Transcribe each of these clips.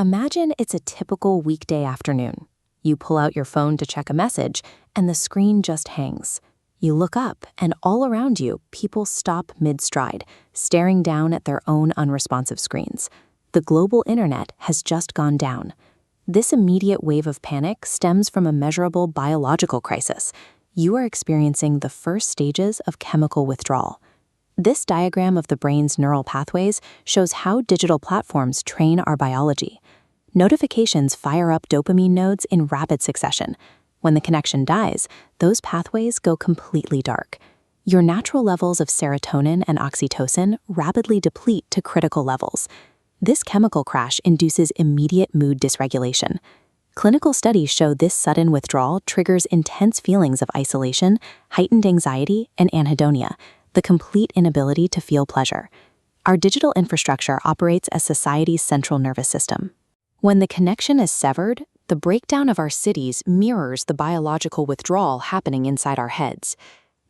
Imagine it's a typical weekday afternoon. You pull out your phone to check a message, and the screen just hangs. You look up, and all around you, people stop mid-stride, staring down at their own unresponsive screens. The global internet has just gone down. This immediate wave of panic stems from a measurable biological crisis. You are experiencing the first stages of chemical withdrawal. This diagram of the brain's neural pathways shows how digital platforms train our biology. Notifications fire up dopamine nodes in rapid succession. When the connection dies, those pathways go completely dark. Your natural levels of serotonin and oxytocin rapidly deplete to critical levels. This chemical crash induces immediate mood dysregulation. Clinical studies show this sudden withdrawal triggers intense feelings of isolation, heightened anxiety, and anhedonia, the complete inability to feel pleasure. Our digital infrastructure operates as society's central nervous system. When the connection is severed, the breakdown of our cities mirrors the biological withdrawal happening inside our heads.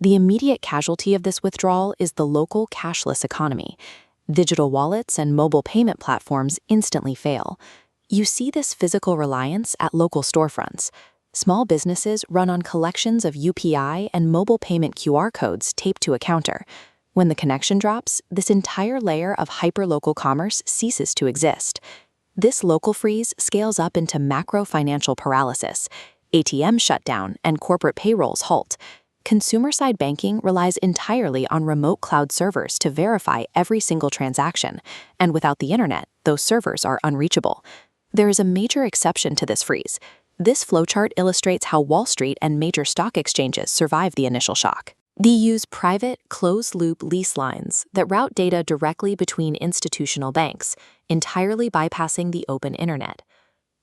The immediate casualty of this withdrawal is the local cashless economy. Digital wallets and mobile payment platforms instantly fail. You see this physical reliance at local storefronts. Small businesses run on collections of UPI and mobile payment QR codes taped to a counter. When the connection drops, this entire layer of hyperlocal commerce ceases to exist. This local freeze scales up into macro financial paralysis. ATMs shut down and corporate payrolls halt. Consumer-side banking relies entirely on remote cloud servers to verify every single transaction, and without the internet, those servers are unreachable. There is a major exception to this freeze. This flowchart illustrates how Wall Street and major stock exchanges survive the initial shock. They use private, closed-loop lease lines that route data directly between institutional banks, entirely bypassing the open internet.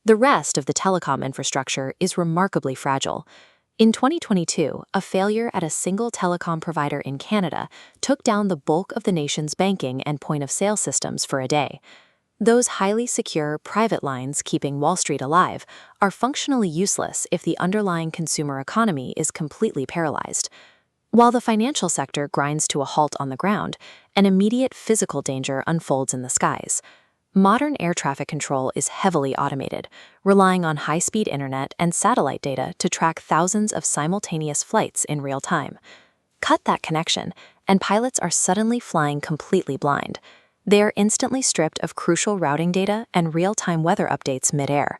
The rest of the telecom infrastructure is remarkably fragile. In 2022, a failure at a single telecom provider in Canada took down the bulk of the nation's banking and point-of-sale systems for a day. Those highly secure, private lines keeping Wall Street alive are functionally useless if the underlying consumer economy is completely paralyzed. While the financial sector grinds to a halt on the ground, an immediate physical danger unfolds in the skies. Modern air traffic control is heavily automated, relying on high-speed internet and satellite data to track thousands of simultaneous flights in real time. Cut that connection, and pilots are suddenly flying completely blind. They are instantly stripped of crucial routing data and real-time weather updates mid-air.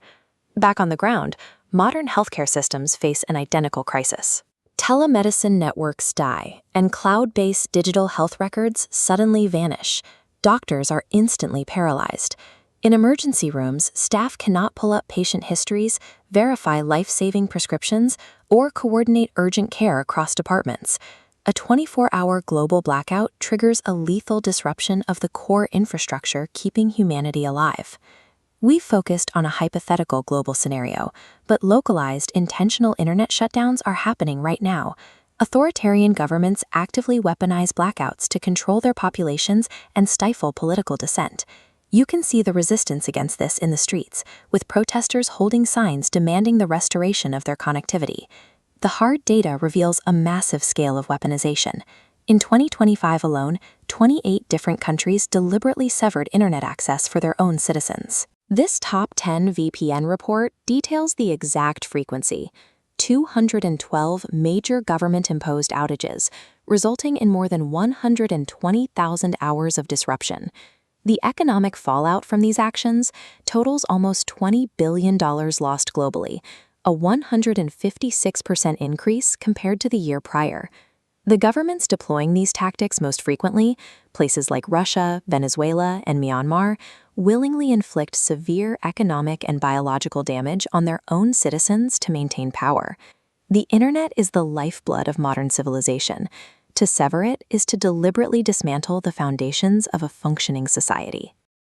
Back on the ground, modern healthcare systems face an identical crisis. Telemedicine networks die, and cloud-based digital health records suddenly vanish. Doctors are instantly paralyzed. In emergency rooms, staff cannot pull up patient histories, verify life-saving prescriptions, or coordinate urgent care across departments. A 24-hour global blackout triggers a lethal disruption of the core infrastructure keeping humanity alive. We focused on a hypothetical global scenario, but localized, intentional internet shutdowns are happening right now. Authoritarian governments actively weaponize blackouts to control their populations and stifle political dissent. You can see the resistance against this in the streets, with protesters holding signs demanding the restoration of their connectivity. The hard data reveals a massive scale of weaponization. In 2025 alone, 28 different countries deliberately severed internet access for their own citizens. This top 10 VPN report details the exact frequency: 212 major government-imposed outages, resulting in more than 120,000 hours of disruption. The economic fallout from these actions totals almost $20 billion lost globally, a 156% increase compared to the year prior. The governments deploying these tactics most frequently, places like Russia, Venezuela, and Myanmar, willingly inflict severe economic and biological damage on their own citizens to maintain power. The internet is the lifeblood of modern civilization. To sever it is to deliberately dismantle the foundations of a functioning society.